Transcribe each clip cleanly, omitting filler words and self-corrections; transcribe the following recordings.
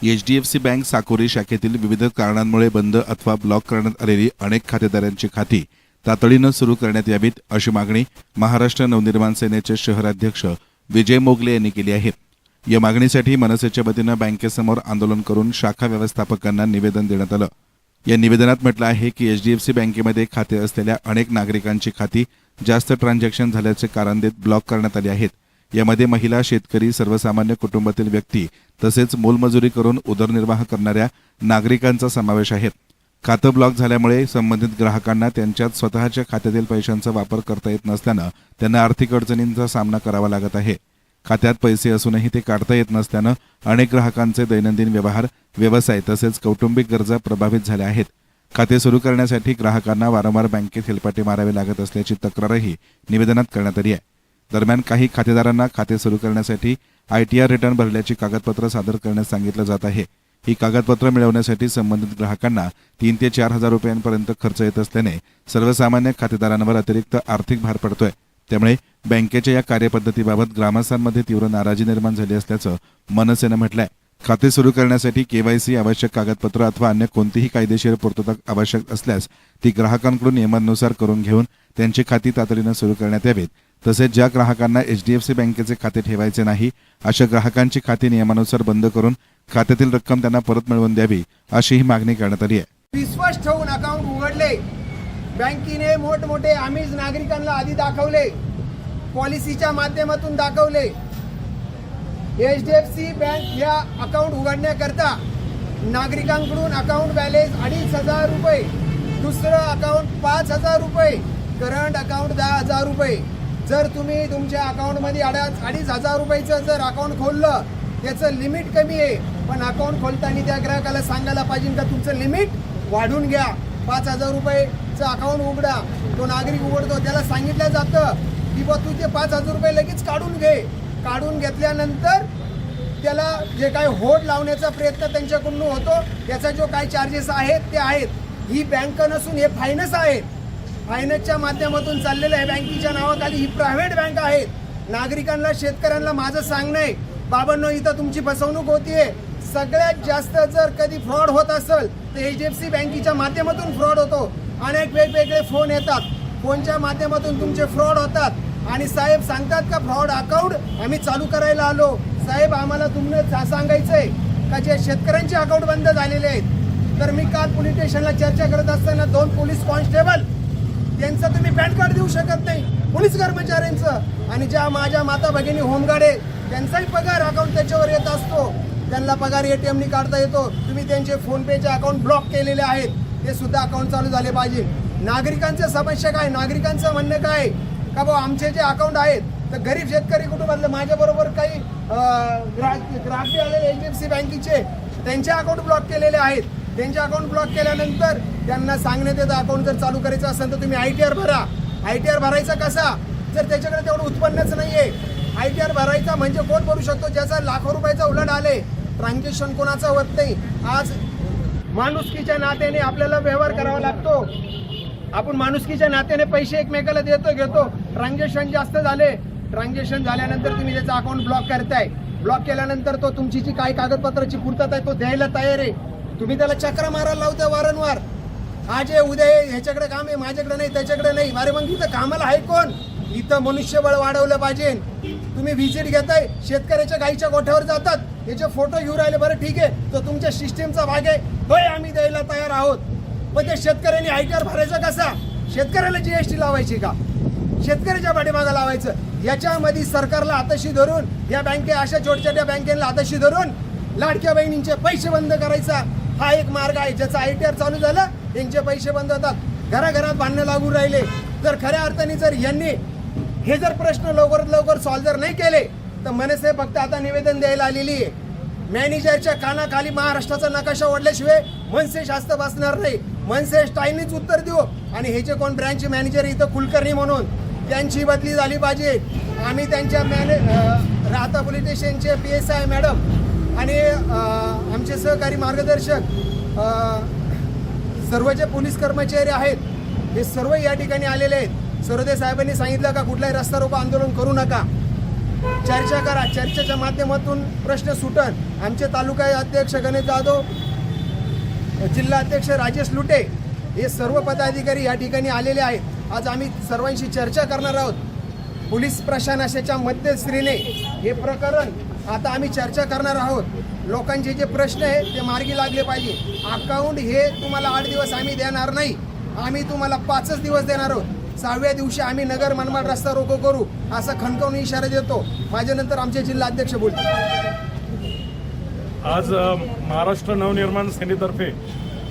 HDFC bank Sakori शाखेतील विविध कारणांमुळे बंद अथवा ब्लॉक करण्यात आलेली अनेक खातेदारांची खाती तातडीनं सुरू करण्यात यावीत अशी मागणी महाराष्ट्र नवनिर्माण सेनेचे शहराध्यक्ष विजय मोगले यांनी केली आहे। या मागणीसाठी मनसेच्या वतीनं बँकेसमोर आंदोलन करून शाखा व्यवस्थापकांना निवेदन देण्यात आलं। या निवेदनात म्हटलं आहे की HDFC बँकेमध्ये खाते असलेल्या अनेक नागरिकांची खाती जास्त ट्रान्झॅक्शन झाल्याचे कारण देत ब्लॉक करण्यात आली आहेत। यामध्ये महिला, शेतकरी, सर्वसामान्य कुटुंबातील व्यक्ती तसेच मोलमजुरी करून उदरनिर्वाह करणाऱ्या नागरिकांचा समावेश आहे। खातं ब्लॉक झाल्यामुळे संबंधित ग्राहकांना त्यांच्यात स्वतःच्या खात्यातील पैशांचा वापर करता येत नसल्यानं त्यांना आर्थिक अडचणींचा सामना करावा लागत आहे। खात्यात पैसे असूनही ते काढता येत नसल्यानं अनेक ग्राहकांचे दैनंदिन व्यवहार, व्यवसाय तसेच कौटुंबिक गरजा प्रभावित झाल्या आहेत। खाते सुरू करण्यासाठी ग्राहकांना वारंवार बँकेत हेलपाटे मारावे लागत असल्याची तक्रारही निवेदनात करण्यात आली आहे। दरम्यान काही खातेदारांना खाते सुरू करण्यासाठी ITR रिटर्न भरल्याची कागदपत्र सादर करण्यास सांगितलं जात आहे। ही कागदपत्र मिळवण्यासाठी संबंधित ग्राहकांना 3 ते 4 हजार रुपयांपर्यंत खर्च येत असल्याने सर्वसामान्य खातेदारांवर अतिरिक्त आर्थिक भार पडतोय। त्यामुळे बँकेच्या या कार्यपद्धतीबाबत ग्रामस्थांमध्ये तीव्र नाराजी निर्माण झाली असल्याचं मनसेनं म्हटलंय। खाते सुरू करण्यासाठी KYC आवश्यक कागदपत्र अथवा अन्य कोणतीही कायदेशीर पूर्तता आवश्यक असल्यास ती ग्राहकांकडून नियमानुसार करून घेऊन त्यांची खाती तातडीनं सुरू करण्यात यावीत। तसेच ज्या ग्राहकांना HDFC बँकेचे खाते ठेवायचे नाही अशा ग्राहकांची खाती नियमानुसार बंद करून खात्यातील रक्कम त्यांना परत मिळवून द्यावी अशीही मागणी करण्यात आली आहे। विश्वास ठेवून अकाउंट उघडले, बँकेने मोठमोठे आमिष नागरिकांना आधी दाखवले, पॉलिसीच्या माध्यमातून दाखवले। HDFC बँक या अकाउंट उघडण्याकरता नागरिकांकडून अकाउंट बॅलन्स 2,500 रुपये, दुसरं अकाउंट 5,000 रुपये, करंट अकाउंट 10,000 रुपये। जर तुम्ही तुमच्या अकाउंटमध्ये 2,500 रुपयाचं जर अकाउंट खोललं, त्याचं लिमिट कमी आहे, पण अकाउंट खोलताना त्या ग्राहकाला सांगायला पाहिजे का तुमचं लिमिट वाढून घ्या, 5,000 रुपयेचं अकाउंट उघडा। तो नागरिक उघडतो, त्याला सांगितलं जातं की बा तू ते 5,000 रुपये लगेच काढून घे। काढून घेतल्यानंतर त्याला जे काही होड लावण्याचा प्रयत्न त्यांच्याकडून होतो, त्याचा जो काही चार्जेस आहेत ते आहेत। ही बँक नसून हे फायनान्स आहेत, फायनान्सच्या माध्यमातून चाललेलं आहे। बँकेच्या नावाखाली ही प्रायव्हेट बँक आहेत। नागरिकांना, शेतकऱ्यांना माझं सांगणं आहे, बाबांनो इथं तुमची फसवणूक होतीये। सगळ्यात जास्त जर कधी फ्रॉड होत असेल तर HDFC बँकेच्या माध्यमातून फ्रॉड होतो। अनेक वेगवेगळे फोन येतात, फोनच्या माध्यमातून तुमचे फ्रॉड होतात आणि साहेब सांगतात का फ्रॉड अकाउंट आम्ही चालू करायला आलो। साहेब आम्हाला तुम्हाला सांगायचंय का जे शेतकऱ्यांचे अकाउंट बंद झालेले आहेत, तर मी काल पोलीस स्टेशनला चर्चा करत असताना 2 पोलीस कॉन्स्टेबल त्यांचं तुम्ही पॅन कार्ड देऊ शकत नाही, पोलीस कर्मचाऱ्यांचं, आणि ज्या माझ्या माता भगिनी होमगार्ड आहे त्यांचाही पगार अकाउंट त्याच्यावर येत असतो, त्यांना पगार ATMनी काढता येतो। तुम्ही त्यांचे फोनपेचे अकाउंट ब्लॉक केलेले आहेत, ते सुद्धा अकाउंट चालू झाले पाहिजे। नागरिकांच्या समस्या काय, नागरिकांचं म्हणणं काय का भाऊ आमचे जे अकाउंट आहेत तर गरीब शेतकरी कुटुंबातले माझ्याबरोबर काही ग्राहक आलेले HDFC बँकेचे त्यांचे अकाउंट ब्लॉक केलेले आहेत। त्यांचे अकाउंट ब्लॉक केल्यानंतर त्यांना सांगण्यात येतं अकाउंट जर चालू करायचं असेल तर तुम्ही ITR भरा। ITR भरायचा कसा, जर त्याच्याकडे तेवढं उत्पन्नच नाहीये। ITR भरायचा म्हणजे कोण भरू शकतो, ज्याचा लाखो रुपयाचा उलाढ आले, ट्रान्झॅक्शन कोणाचा होत नाही। आज माणुसकीच्या नात्याने आपल्याला व्यवहार करावा लागतो, आपण माणुसकीच्या नात्याने पैसे एकमेकाला देतो घेतो। ट्रान्झॅक्शन जास्त झाले, ट्रान्झॅक्शन झाल्यानंतर तुम्ही त्याचा अकाउंट ब्लॉक करताय। ब्लॉक केल्यानंतर तो तुमची जी काही कागदपत्राची पूर्तता आहे तो द्यायला तयार आहे, तुम्ही त्याला चक्र मारायला लावता वारंवार। आज आहे उद्या ह्याच्याकडे काम आहे, माझ्याकडे नाही, त्याच्याकडे नाही। अरे मग इथं कामाला आहे कोण, इथं मनुष्यबळ वाढवलं पाहिजे। तुम्ही व्हिजिट घेताय, शेतकऱ्याच्या गाईच्या गोठ्यावर जातात, याचे फोटो घेऊन राहिले, बरं ठीक आहे तो तुमच्या सिस्टीमचा भाग आहे, होय आम्ही द्यायला तयार आहोत। पण त्या शेतकऱ्यांनी ITR भरायचा कसा, शेतकऱ्याला GST लावायची का, शेतकऱ्याच्या पाठीमागं लावायचं। याच्यामध्ये सरकारला हाताशी धरून, या बँके अशा छोट्या बँकेला हाताशी धरून लाडक्या बहिणींचे पैसे बंद करायचा हा एक मार्ग आहे। ज्याचा ITR चालू झाला त्यांचे पैसे बंद होतात, घराघरात भांडणं लागून राहिले। जर खऱ्या अर्थाने जर यांनी हे जर प्रश्न लवकरात लवकर सॉल्व्ह जर नाही केले तर मनसे फक्त आता निवेदन द्यायला आलेली आहे। मॅनेजरच्या कानाखाली महाराष्ट्राचा नकाशा ओढल्याशिवाय मनसे शास्त बसणार नाही। मनसे स्टाईलनीच उत्तर देऊ, आणि हे जे कोण ब्रँच मॅनेजर इथं कुलकर्णी म्हणून त्यांची बदली झाली पाहिजे। आम्ही त्यांच्या राहता पोलीस स्टेशनचे PSI मॅडम आणि आमचे सहकारी मार्गदर्शक सर्व जे पोलीस कर्मचारी आहेत हे सर्व या ठिकाणी आलेले आहेत। सरोदे साहेबांनी सांगितलं का कुठलाही रस्ता रोको आंदोलन करू नका, चर्चा करा, चर्चेच्या माध्यमातून प्रश्न सुटन. आमचे तालुका अध्यक्ष गणेश जाधव, जिल्हा अध्यक्ष राजेश लुटे हे सर्व पदाधिकारी या ठिकाणी आलेले आहेत. आज आम्ही सर्वांशी चर्चा करणार आहोत. पोलीस प्रशासनाच्या मध्यस्थीने हे प्रकरण आता आम्ही चर्चा करणार आहोत. लोकांचे जे प्रश्न आहेत ते मार्गी लागले पाहिजे. अकाउंट हे तुम्हाला 8 दिवस आम्ही देणार नाही, आम्ही तुम्हाला 5च दिवस देणार आहोत. 6व्या दिवशी आम्ही नगर मनमाड रस्ता रोको करू असा खणकावून इशारा देतो. माझ्यानंतर आमचे जिल्हा अध्यक्ष बोलतील. आज महाराष्ट्र नवनिर्माण सेनेतर्फे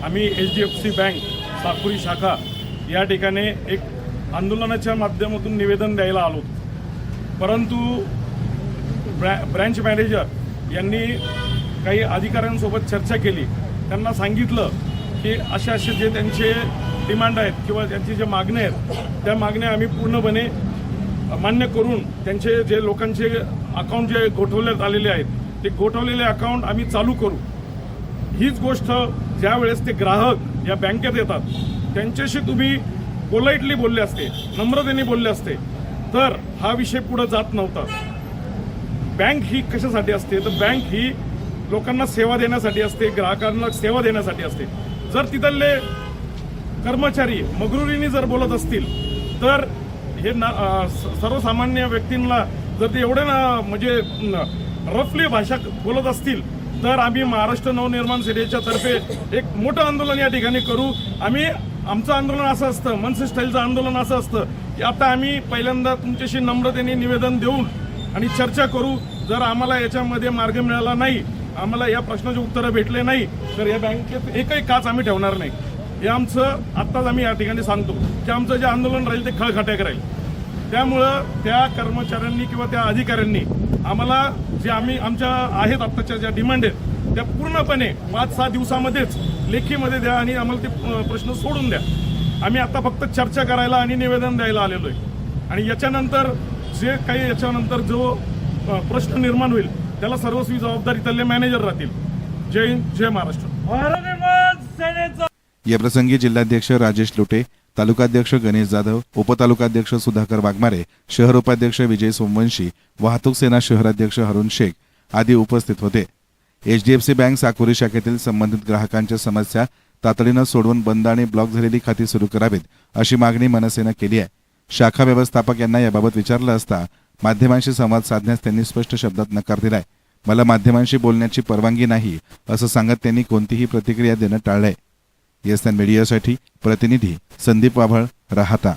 आम्ही HDFC बँक साकुरी शाखा या ठिकाणी एक आंदोलनाच्या माध्यमातून निवेदन द्यायला आलो. परंतु ब्रँच मॅनेजर यांनी काही अधिकाऱ्यांसोबत चर्चा केली. त्यांना सांगितलं की असे जे त्यांचे डिमांड आहेत किंवा त्यांची जे मागण्या आहेत त्या मागण्या आम्ही पूर्णपणे मान्य करून त्यांचे जे लोकांचे अकाउंट जे गोठवण्यात आलेले आहेत ते गोठवलेले अकाउंट आम्ही चालू करू. हीच गोष्ट ज्या वेळेस ते ग्राहक या बँकेत येतात त्यांच्याशी तुम्ही पोलाइटली बोलले असते, नम्रतेने बोलले असते तर हा विषय पुढे जात नव्हता. बँक ही कशासाठी असते तर बँक ही लोकांना सेवा देण्यासाठी असते, ग्राहकांना सेवा देण्यासाठी असते. जर तिथले कर्मचारी मगरुरीने जर बोलत असतील तर हे सर्वसामान्य व्यक्तींना जर ते एवढे म्हणजे रफली भाषा बोलत असतील तर आम्ही महाराष्ट्र नवनिर्माण सेनेच्या तर्फे एक मोठं आंदोलन या ठिकाणी करू. आमचं आंदोलन असं असतं, मनसे स्टाईलचं आंदोलन असं असतं की आता आम्ही पहिल्यांदा तुमच्याशी नम्रतेने निवेदन देऊन आणि चर्चा करू. जर आम्हाला याच्यामध्ये मार्ग मिळाला नाही, आम्हाला या प्रश्नाचे उत्तरं भेटले नाही तर या बँकेत एकही काच आम्ही ठेवणार नाही. हे आमचं आत्ताच आम्ही या ठिकाणी सांगतो की आमचं जे आंदोलन राहील ते खळखट्याक राहील. त्यामुळं त्या कर्मचाऱ्यांनी किंवा त्या अधिकाऱ्यांनी आम्हाला जे आमच्या आहेत आत्ताच्या ज्या डिमांड आहेत त्या पूर्णपणे 5-6 दिवसामध्येच लेखीमध्ये द्या आणि आम्हाला ते प्रश्न सोडून द्या. आम्ही आता फक्त चर्चा करायला आणि निवेदन द्यायला आलेलो आहे. आणि याच्यानंतर जे काही याच्यानंतर जो प्रश्न निर्माण होईल त्याला सर्वस्वी जबाबदारी त्याले मॅनेजर राहतील. जय हिंद, जय महाराष्ट्र. या प्रसंगी जिल्हाध्यक्ष राजेश लोटे, तालुकाध्यक्ष गणेश जाधव, उपतालुकाध्यक्ष सुधाकर वाघमारे, शहर उपाध्यक्ष विजय सोमवंशी, वाहतूक सेना शहराध्यक्ष हरुण शेख आदी उपस्थित होते. HDFC बँक साकुरी शाखेतील संबंधित ग्राहकांच्या समस्या तातडीनं सोडवून बंद आणि ब्लॉक झालेली खाती सुरू करावीत अशी मागणी मनसेनं केली आहे. शाखा व्यवस्थापक यांना याबाबत विचारलं असता माध्यमांशी संवाद साधण्यास त्यांनी स्पष्ट शब्दात नकार दिलाय. मला माध्यमांशी बोलण्याची परवानगी नाही असं सांगत त्यांनी कोणतीही प्रतिक्रिया देणं टाळलंय. येस मीडियासाठी प्रतिनिधी संदीप वाभळ, राहाता.